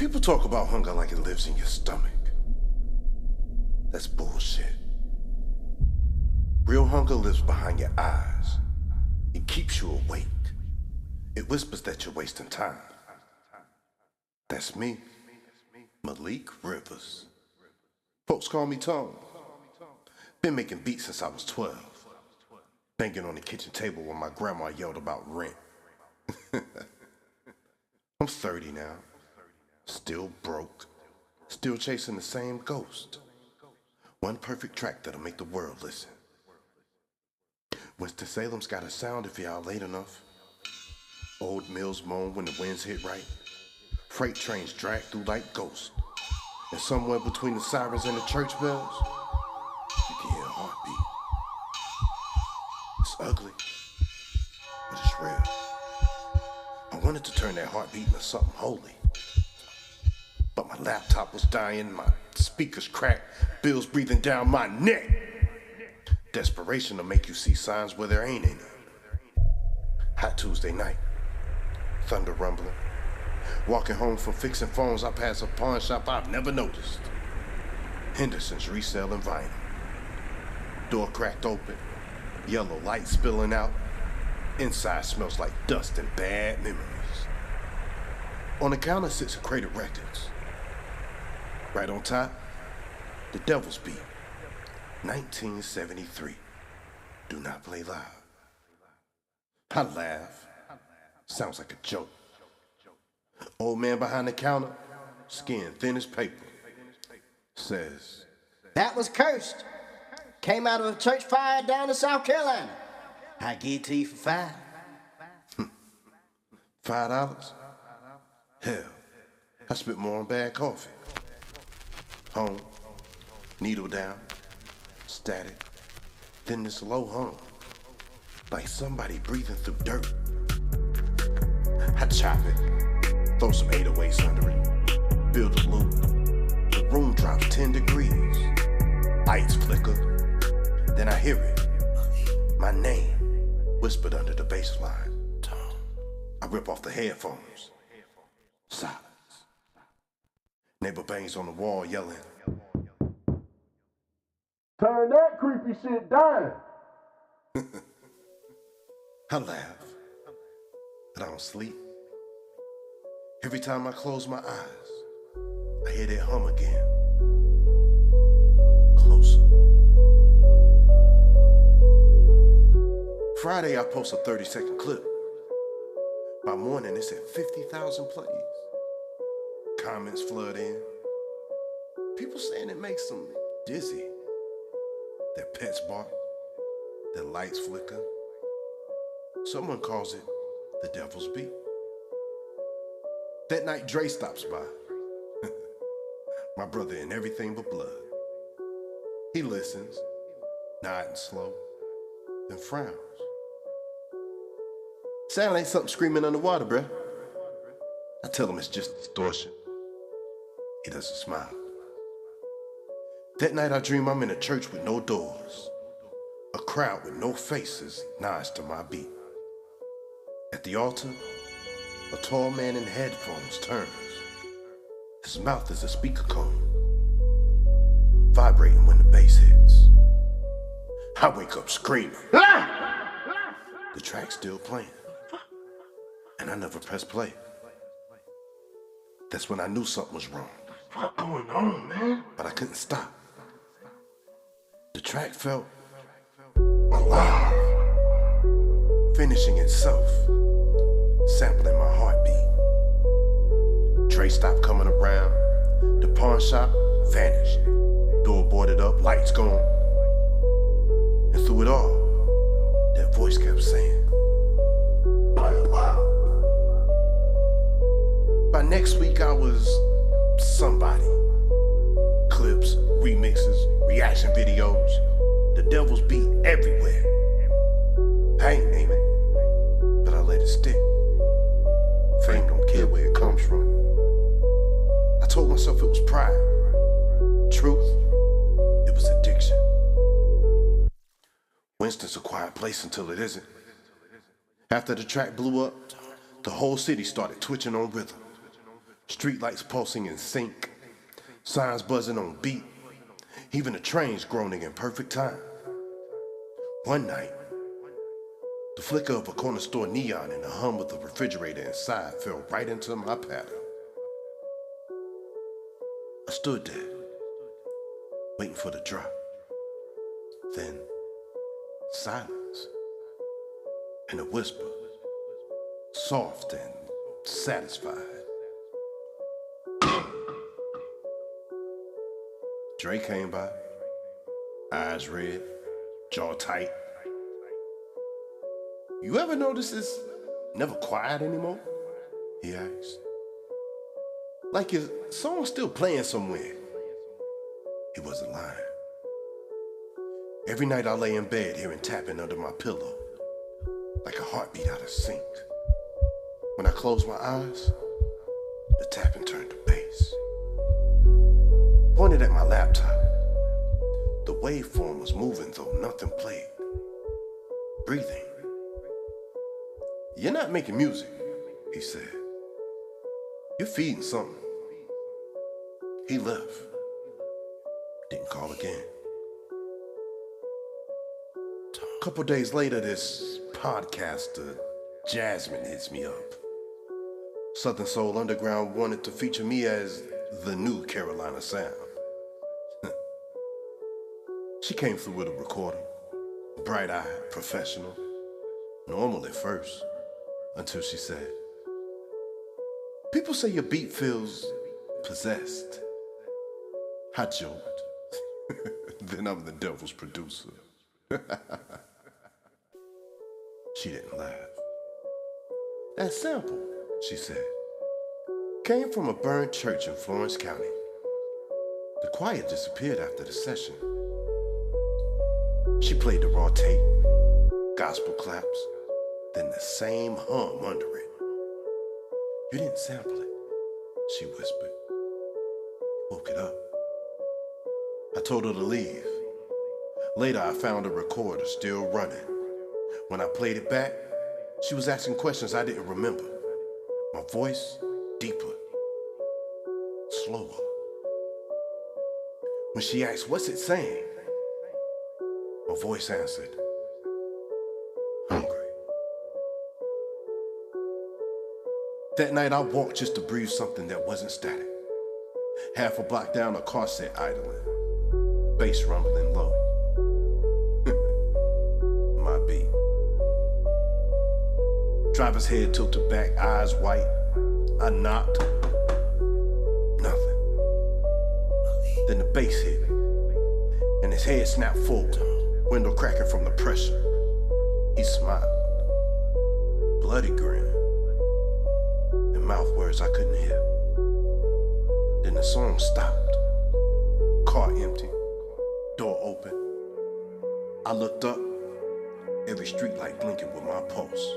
People talk about hunger like it lives in your stomach. That's bullshit. Real hunger lives behind your eyes. It keeps you awake. It whispers that you're wasting time. That's me, Malik Rivers. Folks call me Tone. Been making beats since I was 12. Banging on the kitchen table when my grandma yelled about rent. I'm 30 now. Still broke. Still chasing the same ghost. One perfect track that'll make the world listen. Winston-Salem's got a sound if y'all late enough. Old mills moan when the winds hit right. Freight trains drag through like ghosts. And somewhere between the sirens and the church bells, you can hear a heartbeat. It's ugly, but it's real. I wanted to turn that heartbeat into something holy. But my laptop was dying, my speakers cracked, bills breathing down my neck. Desperation to make you see signs where there ain't any. Hot Tuesday night, thunder rumbling. Walking home from fixing phones, I pass a pawn shop I've never noticed. Henderson's reselling vinyl. Door cracked open, yellow light spilling out. Inside smells like dust and bad memories. On the counter sits a crate of records. Right on top, The Devil's Beat, 1973. Do not play loud. I laugh. Sounds like a joke. Old man behind the counter, skin thin as paper, says, "That was cursed. Came out of a church fire down in South Carolina. I give it to you for $5. $5? Hell, I spent more on bad coffee. Home, needle down, static, then this low hum, like somebody breathing through dirt. I chop it, throw some 808s under it, build a loop. The room drops 10 degrees. Lights flicker, then I hear it. My name whispered under the bass line. I rip off the headphones. Silence. Neighbor bangs on the wall yelling, "Turn that creepy shit down." I laugh, but I don't sleep. Every time I close my eyes, I hear that hum again. Closer. Friday, I post a 30-second clip. By morning, it's at 50,000 plays. Comments flood in. People saying it makes them dizzy. Their pets bark. Their lights flicker. Someone calls it the Devil's Beat. That night, Dre stops by. My brother in everything but blood. He listens, nodding slow, then frowns. Sound like something screaming underwater, bruh. I tell him it's just distortion. He doesn't smile. That night I dream I'm in a church with no doors. A crowd with no faces nods to my beat. At the altar, a tall man in headphones turns. His mouth is a speaker cone, vibrating when the bass hits. I wake up screaming. The track's still playing, and I never pressed play. That's when I knew something was wrong. What's going on, man? But I couldn't stop. The track felt alive, finishing itself, sampling my heartbeat. Dre stopped coming around. The pawn shop vanished. Door boarded up, lights gone. And through it all, that voice kept saying, "Play it loud." By next week, I was somebody. Clips, remixes, reaction videos. The Devil's Beat everywhere. I ain't naming, but I let it stick. Fame don't care where it comes from. I told myself it was pride. Truth, it was addiction. Winston's a quiet place until it isn't. After the track blew up, the whole city started twitching on rhythm. Streetlights pulsing in sync, signs buzzing on beat, even the trains groaning in perfect time. One night, the flicker of a corner store neon and the hum of the refrigerator inside fell right into my pattern. I stood there, waiting for the drop. Then, silence, and a whisper, soft and satisfied. Dre came by, eyes red, jaw tight. "You ever notice it's never quiet anymore?" he asked. "Like his song's still playing somewhere." He wasn't lying. Every night I lay in bed hearing tapping under my pillow, like a heartbeat out of sync. When I closed my eyes, the tapping turned to bass. Pointed at my laptop. The waveform was moving though nothing played. Breathing. "You're not making music," he said. "You're feeding something." He left. Didn't call again. A couple days later, this podcaster, Jasmine, hits me up. Southern Soul Underground wanted to feature me as the new Carolina Sound. She came through with a recording, bright-eyed, professional, normal at first, until she said, "People say your beat feels possessed." I joked. Then I'm the devil's producer. She didn't laugh. "That sample," she said, "came from a burned church in Florence County. The choir disappeared after the session. She played the raw tape, gospel claps, then the same hum under it. You didn't sample it," she whispered. Woke it up. I told her to leave. Later, I found a recorder still running. When I played it back, she was asking questions I didn't remember. My voice, deeper, slower. When she asked, "What's it saying?" my voice answered, "Hungry." That night, I walked just to breathe something that wasn't static. Half a block down, a car sat idling, bass rumbling low. My beat. Driver's head tilted back, eyes white. I knocked. Nothing. Then the bass hit, and his head snapped forward, window cracking from the pressure. He smiled, bloody grin, and mouth words I couldn't hear. Then the song stopped. Car empty, door open. I looked up, every streetlight blinking with my pulse.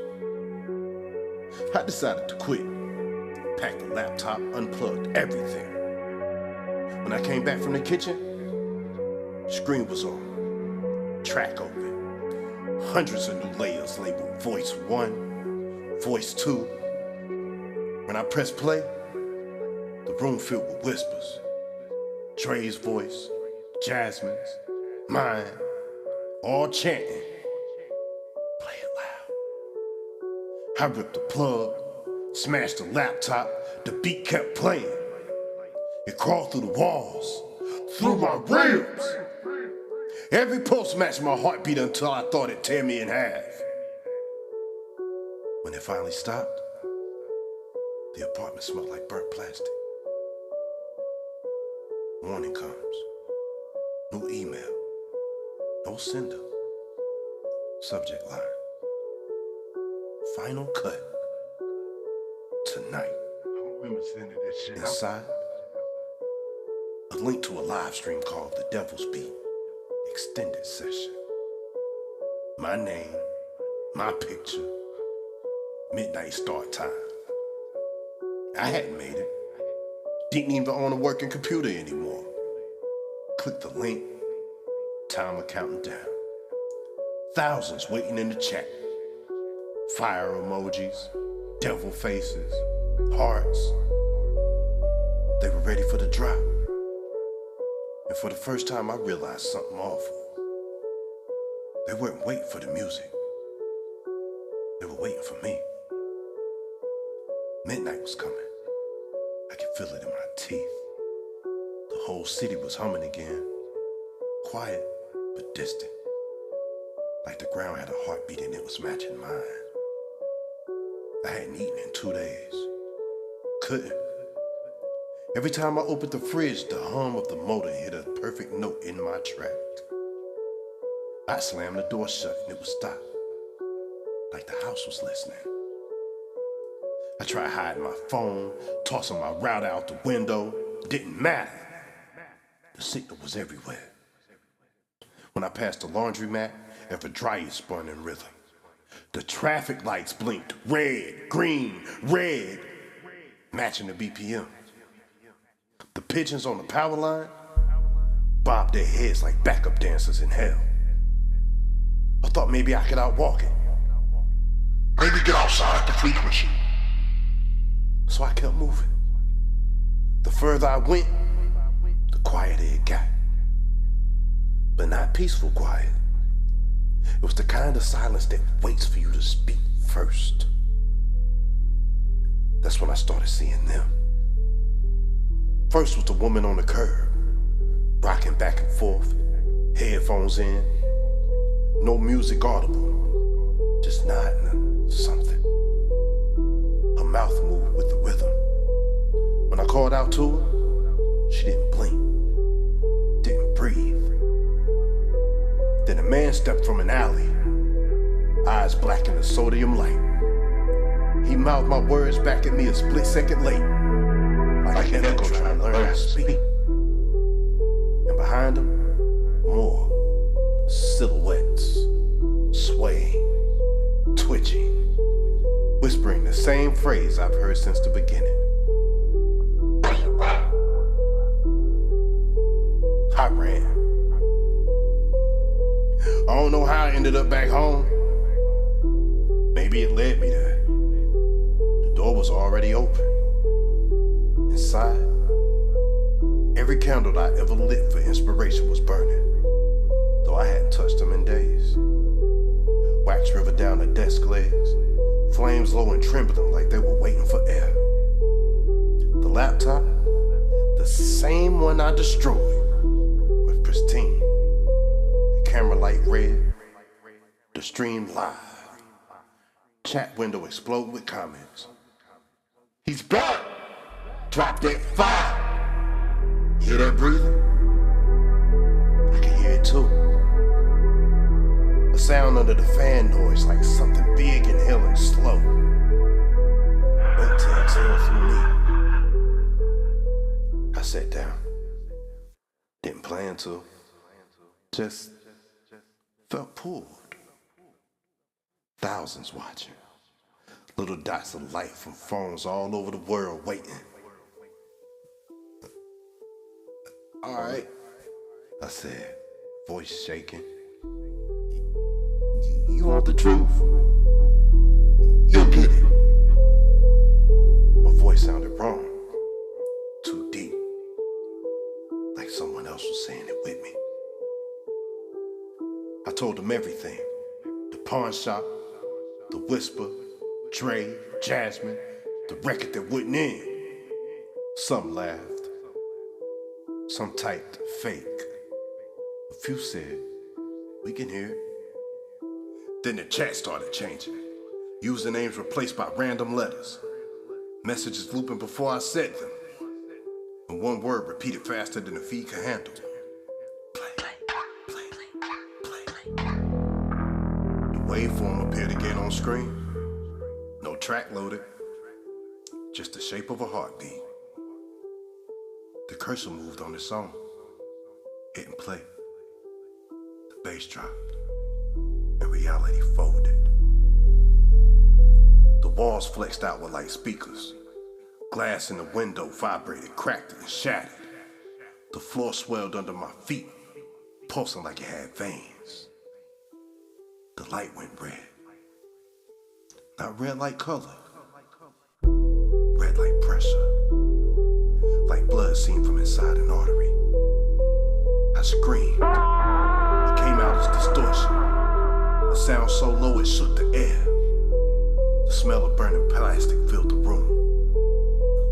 I decided to quit. Packed the laptop, unplugged everything. When I came back from the kitchen, screen was on. Track open. Hundreds of new layers labeled Voice 1, Voice 2. When I pressed play, the room filled with whispers. Dre's voice, Jasmine's, mine, all chanting. Play it loud. I ripped the plug, smashed the laptop, the beat kept playing. It crawled through the walls, through my ribs. Every pulse matched my heartbeat until I thought it'd tear me in half. When it finally stopped, the apartment smelled like burnt plastic. Morning comes. No email. No sender. Subject line. Final cut. Tonight. Inside, a link to a live stream called The Devil's Beat Extended Session. My name, my picture, midnight start time. I hadn't made it. Didn't even own a working computer anymore. Click the link, timer counting down. Thousands waiting in the chat. Fire emojis, devil faces, hearts. They were ready for the drop. And for the first time, I realized something awful. They weren't waiting for the music. They were waiting for me. Midnight was coming. I could feel it in my teeth. The whole city was humming again. Quiet, but distant. Like the ground had a heartbeat and it was matching mine. I hadn't eaten in 2 days. Couldn't. Every time I opened the fridge, the hum of the motor hit a perfect note in my track. I slammed the door shut and it would stop. Like the house was listening. I tried hiding my phone, tossing my router out the window. Didn't matter. The signal was everywhere. When I passed the laundromat, every dryer spun in rhythm. The traffic lights blinked red, green, red, matching the BPM. The pigeons on the power line bobbed their heads like backup dancers in hell. I thought maybe I could outwalk it. Maybe get outside the frequency. So I kept moving. The further I went, the quieter it got. But not peaceful quiet. It was the kind of silence that waits for you to speak first. That's when I started seeing them. First was the woman on the curb, rocking back and forth, headphones in, no music audible, just nodding or something. Her mouth moved with the rhythm. When I called out to her, she didn't blink, didn't breathe. Then a man stepped from an alley, eyes black in the sodium light. He mouthed my words back at me a split second late, like an echo trying to learn how to speak. And behind him, more silhouettes, swaying, twitching, whispering the same phrase I've heard since the beginning. I ran. I don't know how I ended up back home. Maybe it led me there. The door was already open. Inside, every candle I ever lit for inspiration was burning, though I hadn't touched them in days. Wax river down the desk legs, flames low and trembling like they were waiting for air. The laptop, the same one I destroyed, was pristine. The camera light red, the stream live. Chat window explode with comments. He's back! Drop that fire! You hear that breathing? I can hear it too. A sound under the fan noise like something big inhaling slow. Wait to exhale through me. I sat down. Didn't plan to. Just felt pulled. Thousands watching. Little dots of light from phones all over the world waiting. All right, I said, voice shaking. You want the truth? You'll get it. My voice sounded wrong, too deep, like someone else was saying it with me. I told them everything, the pawn shop, the whisper, Dre, Jasmine, the record that wouldn't end. Some laughed. Some typed fake. A few said, we can hear it. Then the chat started changing. Usernames replaced by random letters. Messages looping before I said them. And one word repeated faster than the feed could handle. Play, play, play, play. The waveform appeared again on screen. No track loaded. Just the shape of a heartbeat. The cursor moved on its own, hitting play. The bass dropped, and reality folded. The walls flexed outward like speakers. Glass in the window vibrated, cracked, and shattered. The floor swelled under my feet, pulsing like it had veins. The light went red. Not red like color, red like pressure. Like blood seen from inside an artery. I screamed. It came out as distortion. A sound so low it shook the air. The smell of burning plastic filled the room.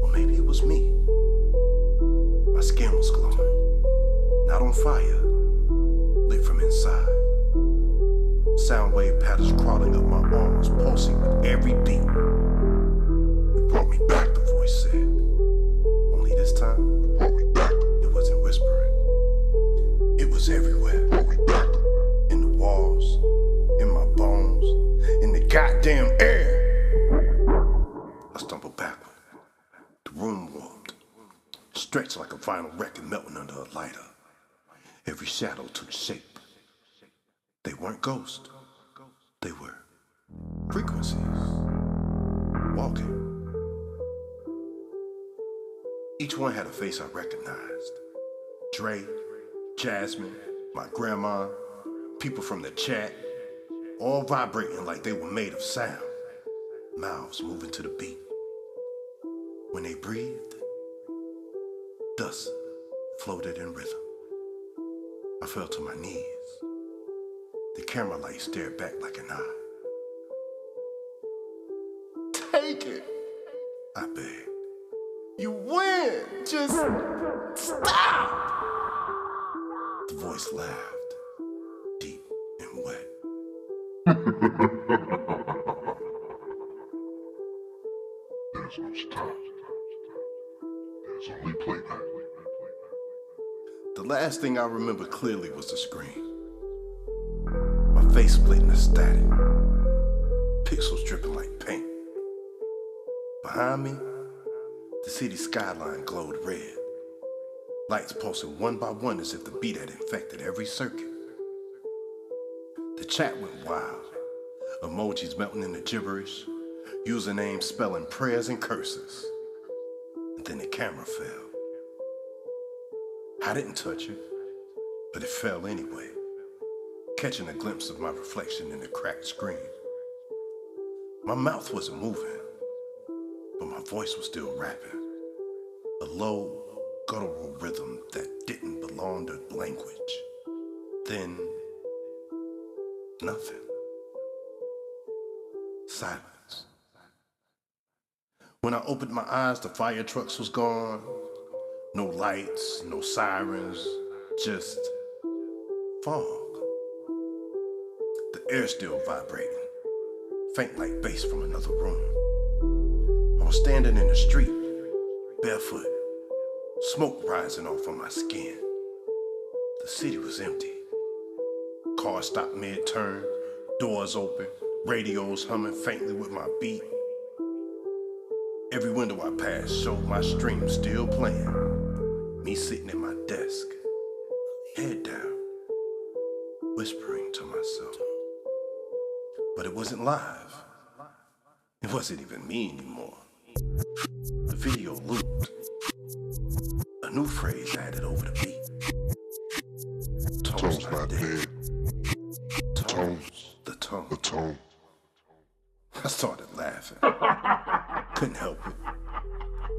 Or maybe it was me. My skin was glowing, not on fire, lit from inside. Sound wave patterns crawling up my arms, pulsing with every beat. You brought me back, the voice said. Only this time, you brought me back. It wasn't whispering. It was everywhere. You brought me back. In the walls, in my bones, in the goddamn air. I stumbled backward. The room warped, stretched like a vinyl record melting under a lighter. Every shadow took shape. They weren't ghosts. They were frequencies. Walking. Each one had a face I recognized. Dre, Jasmine, my grandma, people from the chat, all vibrating like they were made of sound. Mouths moving to the beat. When they breathed, dust floated in rhythm. I fell to my knees. The camera light stared back like an eye. Take it, I begged. You win, just stop. The voice laughed, deep and wet. There's no stop. There's only playback. The last thing I remember clearly was the screen. My face split in a static. Pixels dripping like paint. Behind me, the city skyline glowed red. Lights pulsing one by one as if the beat had infected every circuit. The chat went wild. Emojis melting into gibberish. Usernames spelling prayers and curses. And then the camera fell. I didn't touch it, but it fell anyway, catching a glimpse of my reflection in the cracked screen. My mouth wasn't moving, but my voice was still rapping. A low, guttural rhythm that didn't belong to language. Then, nothing. Silence. When I opened my eyes, the fire trucks was gone. No lights, no sirens, just fog. The air still vibrating, faint like bass from another room. I was standing in the street, barefoot, smoke rising off of my skin. The city was empty. Cars stopped mid-turn, doors open, radios humming faintly with my beat. Every window I passed showed my stream still playing. Me sitting at my desk, head down, whispering to myself. But it wasn't live. It wasn't even me anymore. The video looped. A new phrase added over the beat. Tone's not dead. The tone. The tone. I started laughing. Couldn't help it.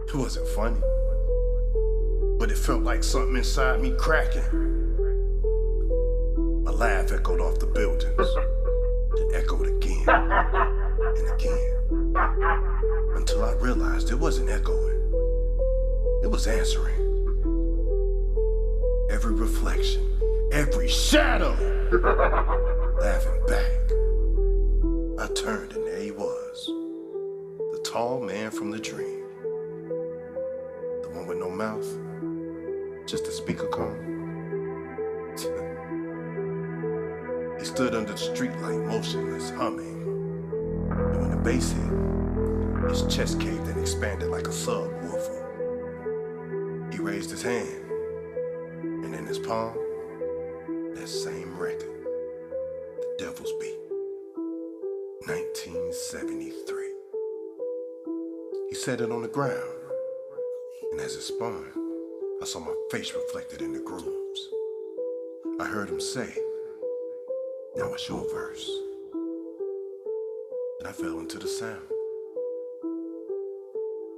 It wasn't funny. But it felt like something inside me cracking. My laugh echoed off the buildings. It echoed again and again. Until I realized it wasn't echoing. It was answering. Every reflection, every shadow, laughing back. I turned and there he was. The tall man from the dream. The one with no mouth. Just a speaker cone. He stood under the streetlight, motionless, humming. And when the bass hit, his chest caved and expanded like a subwoofer. He raised his hand, and in his palm, that same record, The Devil's Beat, 1973. He set it on the ground, and as it spun, I saw my face reflected in the grooves. I heard him say, "Now it's your verse." And I fell into the sound.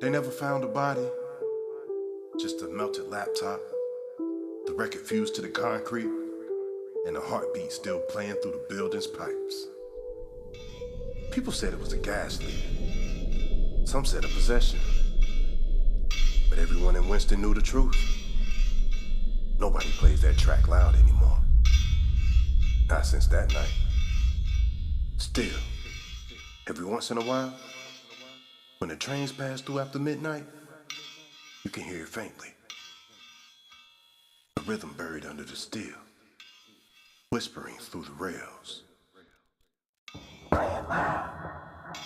They never found a body, Just a melted laptop, the record fused to the concrete, and a heartbeat still playing through the building's pipes. People said it was a gas leak. Some said a possession. But everyone in Winston knew the truth. Nobody plays that track loud anymore. Not since that night. Still, every once in a while, when the trains pass through after midnight, you can hear it faintly. The rhythm buried under the steel, whispering through the rails. Play it loud.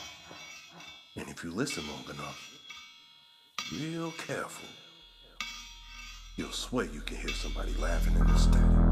And if you listen long enough, real careful, you'll swear you can hear somebody laughing in the static.